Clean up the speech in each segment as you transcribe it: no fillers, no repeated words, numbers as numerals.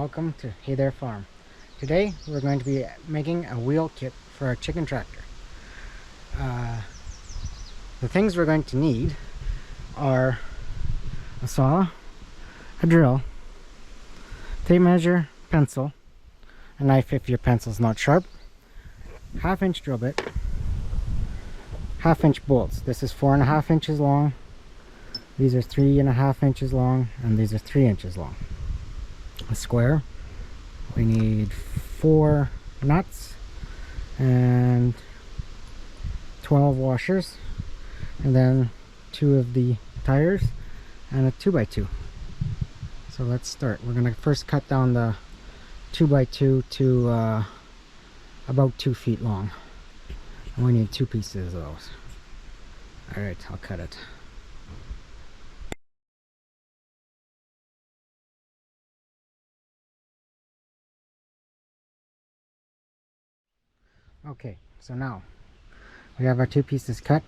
welcome to Hey There Farm. Today we're going to be making a wheel kit for our chicken tractor. The things we're going to need are a saw, a drill, tape measure, pencil, a knife if your pencil's not sharp, 1/2 inch drill bit, 1/2 inch bolts. This is 4.5 inches long, these are 3.5 inches long, and these are 3 inches long. A square. We need 4 nuts and 12 washers, and then 2 of the tires and a 2x2. So let's start. We're gonna first cut down the 2x2 to about 2 feet long, and we need 2 pieces of those. Alright, I'll cut it. Okay, so now we have our 2 pieces cut.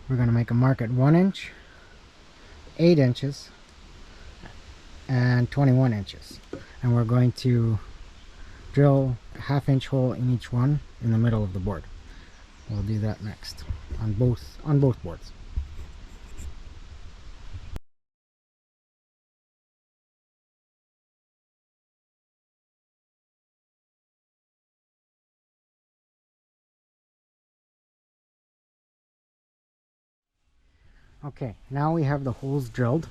We're going to make a mark at 1 inch, 8 inches, and 21 inches. And we're going to drill a 1/2 inch hole in each one in the middle of the board. We'll do that next on both boards. Okay, now we have the holes drilled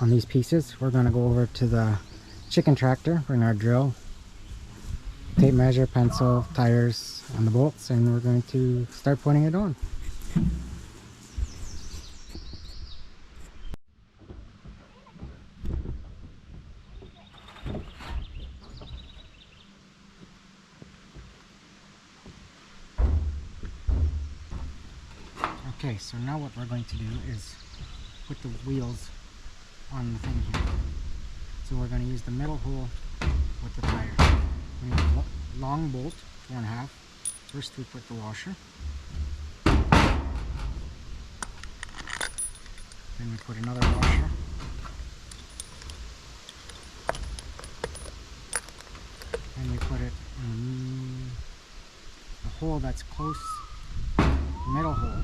on these pieces. We're going to go over to the chicken tractor, bring our drill, tape measure, pencil, tires, and the bolts, and we're going to start putting it on. Okay, so now what we're going to do is put the wheels on the thing here. So we're going to use the middle hole with the tire. We need a long bolt, 4.5. First we put the washer. Then we put another washer. Then we put it in the hole that's close, middle hole.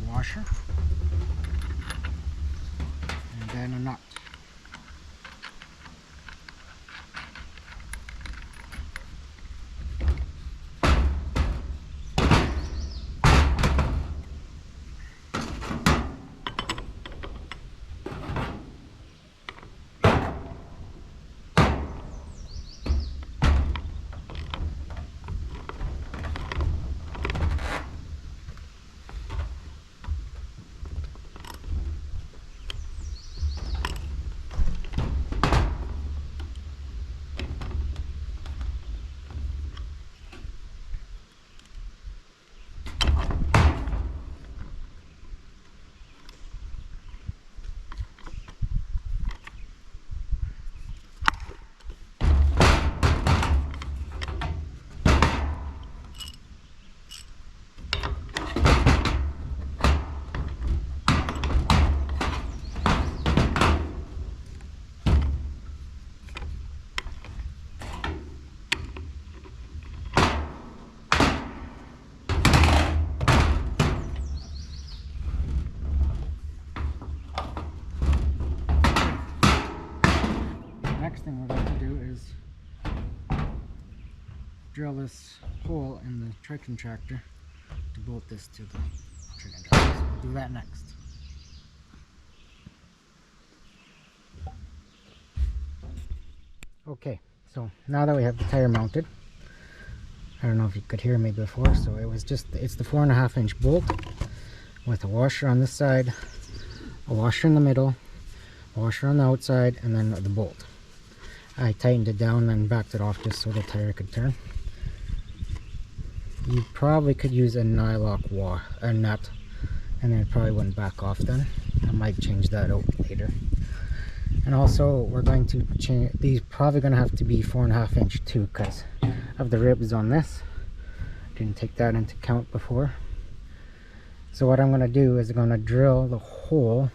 Washer, and then a nut. Next thing we're going to do is drill this hole in the chicken tractor to bolt this to the chicken tractor. So we'll do that next. Okay, so now that we have the tire mounted, I don't know if you could hear me before, so it's the 4.5 inch bolt with a washer on this side, a washer in the middle, a washer on the outside, and then the bolt. I tightened it down and backed it off just so the tire could turn. You probably could use a nylock nut, and then it probably wouldn't back off then. I might change that out later. And also we're going to change these, probably going to have to be 4.5 inch too because of the ribs on this. Didn't take that into account before. So what I'm going to do is I'm going to drill the hole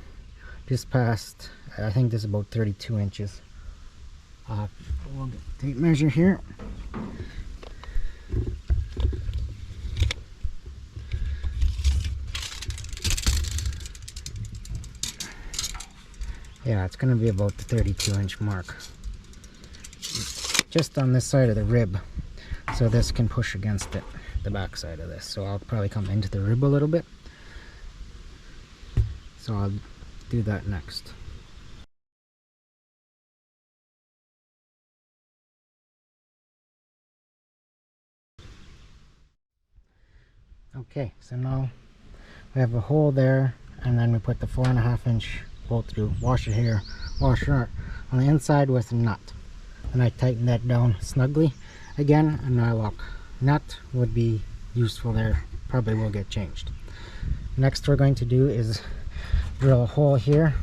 just past, I think this is about 32 inches. We'll get the tape measure here. Yeah, it's going to be about the 32-inch mark. Just on this side of the rib. So this can push against it, the back side of this. So I'll probably come into the rib a little bit. So I'll do that next. Okay, so now we have a hole there, and then we put the 4.5-inch bolt through washer here, washer on the inside with a nut. And I tighten that down snugly. Again, a nylock nut would be useful there, probably will get changed. Next we're going to do is drill a hole here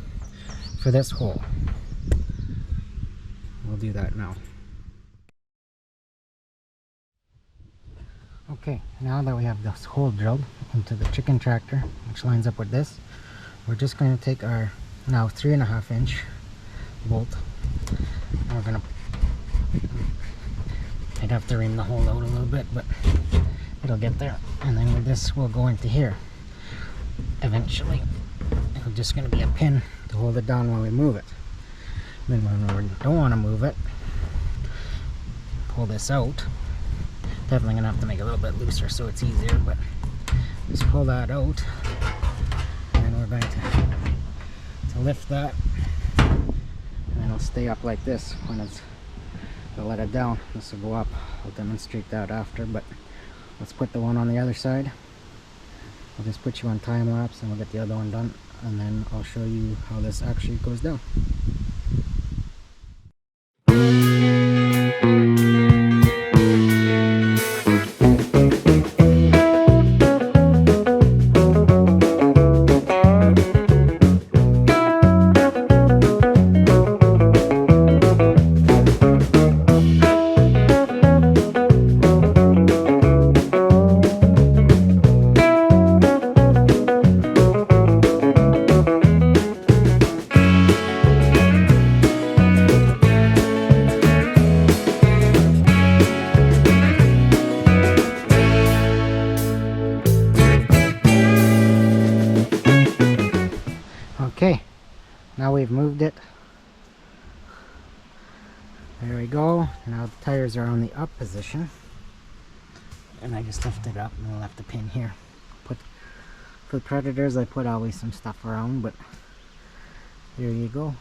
for this hole. We'll do that now. Okay, now that we have this hole drilled into the chicken tractor, which lines up with this, we're just going to take our now 3.5-inch bolt, and we're going to, I'd have to ream the hole out a little bit, but it'll get there. And then with this, we'll go into here. Eventually, it's just going to be a pin to hold it down while we move it. Then when we don't want to move it, pull this out. Definitely going to have to make it a little bit looser so it's easier, but just pull that out. And then we're going to lift that. And then it'll stay up like this when it's, I'll let it down. This will go up. I'll demonstrate that after, but let's put the one on the other side. I'll just put you on time lapse and we'll get the other one done, and then I'll show you how this actually goes down. Okay, now we've moved it. There we go. Now the tires are on the up position. And I just lift it up and we'll have to pin here. For predators, I put always some stuff around, but there you go.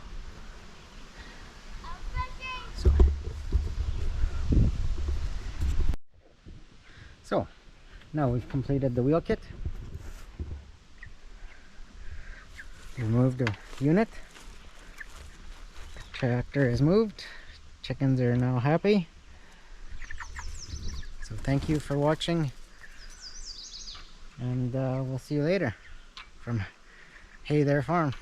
So now we've completed the wheel kit. Removed the unit. The tractor is moved. Chickens are now happy. So thank you for watching, and we'll see you later from Hey There Farm.